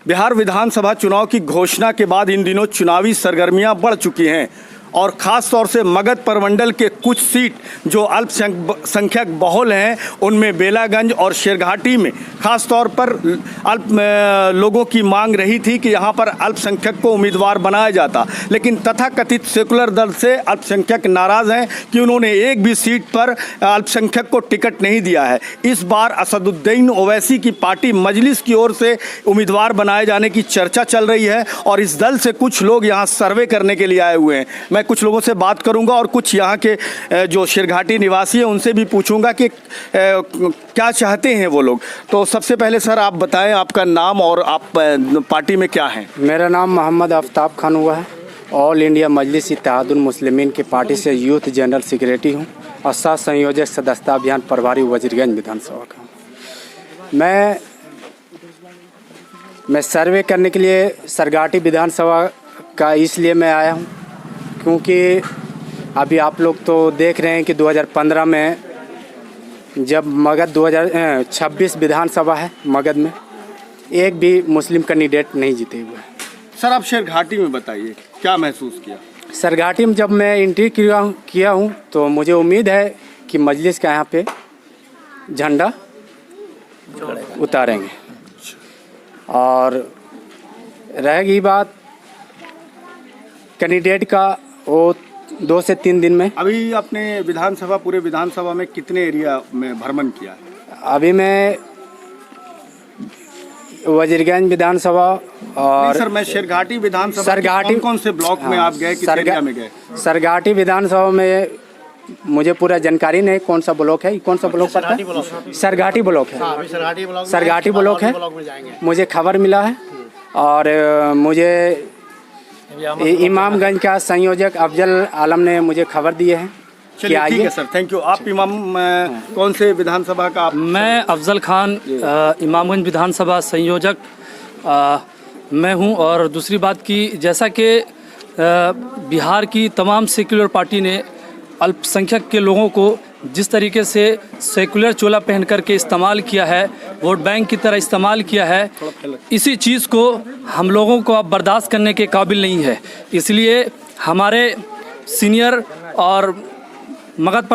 बिहार विधानसभा चुनाव की घोषणा के बाद इन दिनों चुनावी सरगर्मियां बढ़ चुकी हैं और ख़ास तौर से मगध प्रमंडल के कुछ सीट जो अल्पसंख्यक बहुल हैं उनमें बेलागंज और शेरघाटी में ख़ास तौर पर लोगों की मांग रही थी कि यहाँ पर अल्पसंख्यक को उम्मीदवार बनाया जाता, लेकिन तथाकथित सेकुलर दल से अल्पसंख्यक नाराज़ हैं कि उन्होंने एक भी सीट पर अल्पसंख्यक को टिकट नहीं दिया है। इस बार असदुद्दीन ओवैसी की पार्टी मजलिस की ओर से उम्मीदवार बनाए जाने की चर्चा चल रही है और इस दल से कुछ लोग यहाँ सर्वे करने के लिए आए हुए हैं। मैं कुछ लोगों से बात करूंगा और कुछ यहाँ के जो शेरघाटी निवासी हैं उनसे भी पूछूंगा कि क्या चाहते हैं वो लोग। तो सबसे पहले सर आप बताएं आपका नाम और आप पार्टी में क्या हैं। मेरा नाम मोहम्मद आफ्ताब खान हुआ है। ऑल इंडिया मजलिस इत्तेहादुल मुस्लिमीन की पार्टी से यूथ जनरल सेक्रेटरी हूँ और सह संयोजक सदस्यता अभियान प्रभारी वजीरगंज विधानसभा का। मैं सर्वे करने के लिए सरघाटी विधानसभा का इसलिए मैं आया हूँ क्योंकि अभी आप लोग तो देख रहे हैं कि 2015 में जब मगध 2026 विधानसभा है, मगध में एक भी मुस्लिम कैंडिडेट नहीं जीते हुए हैं। सर आप शेरघाटी में बताइए क्या महसूस किया। सरघाटी में जब मैं एंट्री किया हूँ तो मुझे उम्मीद है कि मजलिस का यहाँ पे झंडा उतारेंगे। और रहेगी बात कैंडिडेट का, वो 2 से 3 दिन में। अभी आपने पूरे विधानसभा में कितने एरिया में भ्रमण किया है। अभी मैं वजीरगंज विधानसभा और सर मैं शेरघाटी विधानसभा सरघाटी कौन से ब्लॉक में आप गए, किस एरिया में गए। सरघाटी विधानसभा में मुझे पूरा जानकारी नहीं कौन सा ब्लॉक है, कौन सा ब्लॉक पड़ता है। सरघाटी ब्लॉक है, सरघाटी ब्लॉक है। मुझे खबर मिला है और मुझे इमामगंज का संयोजक अफजल आलम ने मुझे खबर दिए हैं। चलिए ठीक है सर, थैंक यू। आप इमाम कौन से विधानसभा का मैं अफजल खान इमामगंज विधानसभा संयोजक मैं हूं। और दूसरी बात की जैसा कि बिहार की तमाम सेक्युलर पार्टी ने अल्पसंख्यक के लोगों को जिस तरीके से सेकुलर चोला पहन करके इस्तेमाल किया है, वोट बैंक की तरह इस्तेमाल किया है, इसी चीज़ को हम लोगों को अब बर्दाश्त करने के काबिल नहीं है। इसलिए हमारे सीनियर और मगध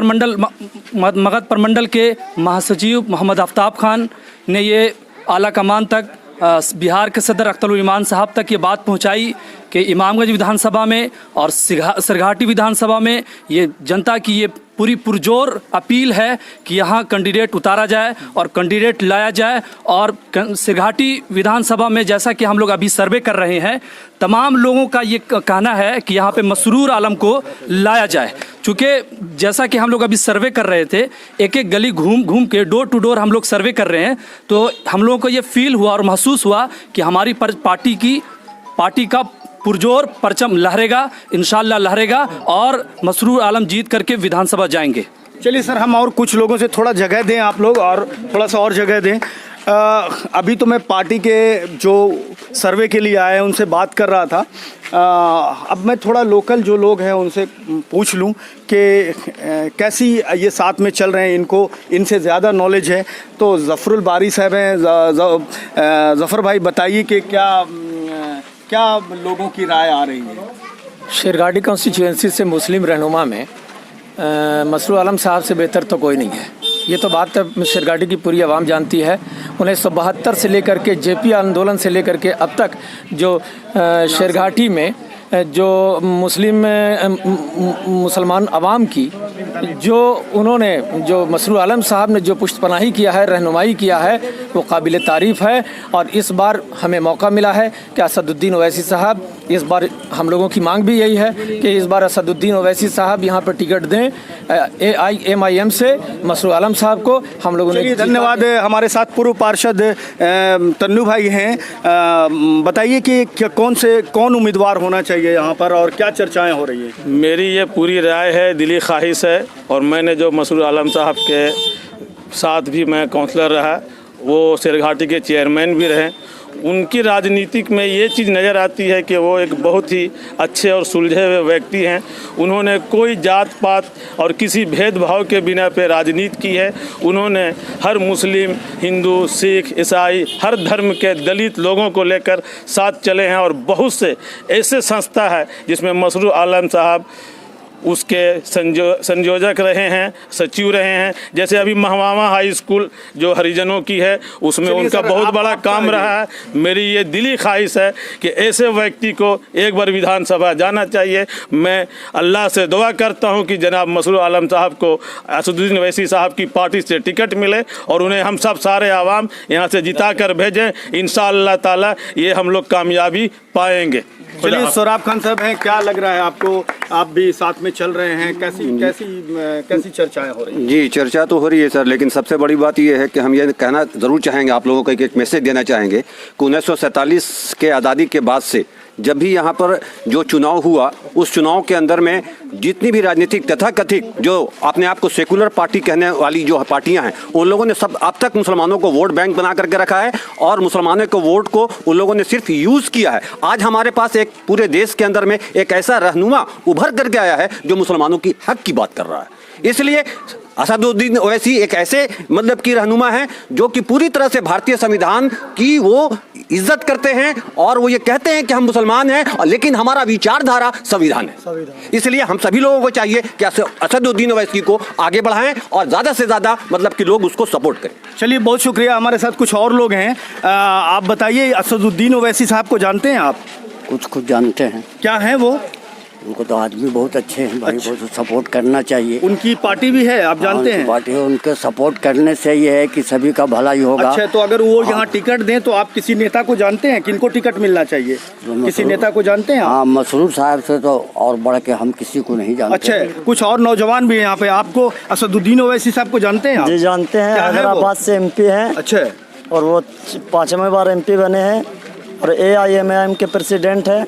प्रमंडल के महासचिव मोहम्मद आफ्ताब खान ने ये आला कमान तक बिहार के सदर अख्तरुल ईमान साहब तक ये बात पहुंचाई कि इमामगंज विधानसभा में और सरघाटी विधानसभा में ये जनता की ये पूरी पुरजोर अपील है कि यहाँ कैंडिडेट उतारा जाए और कैंडिडेट लाया जाए। और सरघाटी विधानसभा में जैसा कि हम लोग अभी सर्वे कर रहे हैं, तमाम लोगों का ये कहना है कि यहाँ पे मसरूर आलम को लाया जाए। चूँकि जैसा कि हम लोग अभी सर्वे कर रहे थे, एक एक गली घूम के डोर टू डोर हम लोग सर्वे कर रहे हैं, तो हम लोगों को ये फील हुआ और महसूस हुआ कि हमारी पार्टी का पुरजोर परचम लहरेगा, इंशाल्लाह लहरेगा और मसरूर आलम जीत करके विधानसभा जाएंगे। चलिए सर, हम और कुछ लोगों से थोड़ा जगह दें, आप लोग और थोड़ा सा और जगह दें। अभी तो मैं पार्टी के जो सर्वे के लिए आए हैं उनसे बात कर रहा था। अब मैं थोड़ा लोकल जो लोग हैं उनसे पूछ लूं कि कैसी ये साथ में चल रहे हैं, इनको इनसे ज़्यादा नॉलेज है। तो ज़फ़रुल बारी साहब हैं, ज़फ़र भाई बताइए कि क्या लोगों की राय आ रही है। शेरघाटी कॉन्स्टिट्यूएंसी से मुस्लिम रहनुमा में मसरूर आलम साहब से बेहतर तो कोई नहीं है। ये तो बात शेरघाटी की पूरी आवाम जानती है। 1972 से लेकर के जेपी आंदोलन से लेकर के अब तक जो शेरघाटी में जो मुसलमान अवाम की जो मसरूर आलम साहब ने जो पुष्टपनाही किया है, रहनुमाई किया है, वो काबिल तारीफ़ है। और इस बार हमें मौका मिला है कि असदुद्दीन ओवैसी साहब, इस बार हम लोगों की मांग भी यही है कि इस बार असदुद्दीन ओवैसी साहब यहाँ पर टिकट दें AIMIM से मसरूर आलम साहब को। हम लोगों ने धन्यवाद। हमारे साथ पूर्व पार्षद तन्नू भाई हैं, बताइए कि कौन उम्मीदवार होना चाहिए यहाँ पर और क्या चर्चाएं हो रही है। मेरी ये पूरी राय है, दिली ख्वाहिश है, और मैंने जो मसरूर आलम साहब के साथ भी मैं काउंसलर रहा, वो शेरघाटी के चेयरमैन भी रहे, उनकी राजनीतिक में ये चीज़ नज़र आती है कि वो एक बहुत ही अच्छे और सुलझे हुए व्यक्ति हैं। उन्होंने कोई जात पात और किसी भेदभाव के बिना पे राजनीति की है। उन्होंने हर मुस्लिम, हिंदू, सिख, ईसाई हर धर्म के दलित लोगों को लेकर साथ चले हैं और बहुत से ऐसे संस्था है जिसमें मसरूर आलम साहब उसके संयोजक रहे हैं, सचिव रहे हैं। जैसे अभी महवामा हाई स्कूल जो हरिजनों की है उसमें उनका बहुत बड़ा काम रहा है। मेरी ये दिली ख्वाहिश है कि ऐसे व्यक्ति को एक बार विधानसभा जाना चाहिए। मैं अल्लाह से दुआ करता हूं कि जनाब मसरूर आलम साहब को असदुद्दीन ओवैसी साहब की पार्टी से टिकट मिले और उन्हें हम सब सारे आवाम यहाँ से जिता कर भेजें। इंशाअल्लाह ताला ये हम लोग कामयाबी पाएंगे। चलिए, सोराब खान साहब हैं, क्या लग रहा है आपको? आप भी साथ में चल रहे हैं, कैसी चर्चाएं हो रही हैं? जी, चर्चा तो हो रही है सर, लेकिन सबसे बड़ी बात ये है कि हम ये कहना ज़रूर चाहेंगे, आप लोगों को एक मैसेज देना चाहेंगे कि 1947 के आज़ादी के बाद से जब भी यहाँ पर जो चुनाव हुआ, उस चुनाव के अंदर में जितनी भी राजनीतिक तथाकथित जो अपने आप को सेकुलर पार्टी कहने वाली जो पार्टियां हैं, उन लोगों ने सब अब तक मुसलमानों को वोट बैंक बना करके रखा है और मुसलमानों को वोट को उन लोगों ने सिर्फ यूज़ किया है। आज हमारे पास एक पूरे देश के अंदर में एक ऐसा रहनुमा उभर करके आया है जो मुसलमानों की हक की बात कर रहा है। इसलिए असदुद्दीन ओवैसी एक ऐसे मतलब की रहनुमा है जो कि पूरी तरह से भारतीय संविधान की वो इज्जत करते हैं और वो ये कहते हैं कि हम मुसलमान हैं लेकिन हमारा विचारधारा संविधान है। इसलिए हम सभी लोगों को चाहिए कि असदुद्दीन ओवैसी को आगे बढ़ाएं और ज़्यादा से ज़्यादा मतलब कि लोग उसको सपोर्ट करें। चलिए, बहुत शुक्रिया। हमारे साथ कुछ और लोग हैं। आप बताइए, असदुद्दीन ओवैसी साहब को जानते हैं आप? कुछ जानते हैं। क्या हैं वो? उनको तो आदमी बहुत अच्छे हैं भाई, बहुत सपोर्ट करना चाहिए। उनकी पार्टी भी है, आप जानते हैं? पार्टी है, उनके सपोर्ट करने से ये है कि सभी का भला ही होगा। अच्छा, तो अगर वो यहाँ टिकट दें तो आप किसी नेता को जानते हैं किनको टिकट मिलना चाहिए? किसी नेता को जानते हैं? हाँ, मसरूर साहब से तो और बढ़ के हम किसी को नहीं जानते। अच्छा, कुछ और नौजवान भी हैं यहाँ पे। आपको असदुद्दीन ओवैसी साहब को जानते हैं? जी जानते हैं, हैदराबाद से एमपी हैं। अच्छा, और वो 5वें बार एमपी बने हैं और AIMIM के प्रेसिडेंट हैं।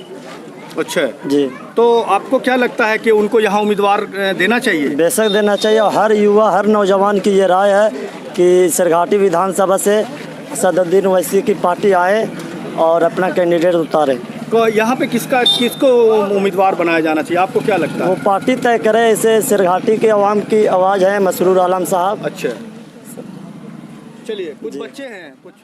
अच्छा जी, तो आपको क्या लगता है कि उनको यहाँ उम्मीदवार देना चाहिए? बेशक देना चाहिए। और हर युवा, हर नौजवान की ये राय है कि सरघाटी विधानसभा से असदुद्दीन ओवैसी की पार्टी आए और अपना कैंडिडेट उतारे। तो यहाँ पे किसको उम्मीदवार बनाया जाना चाहिए, आपको क्या लगता है? वो पार्टी तय करे। इसे सरघाटी के अवाम की आवाज़ है मसरूर आलम साहब। अच्छा, चलिए, कुछ बच्चे हैं, कुछ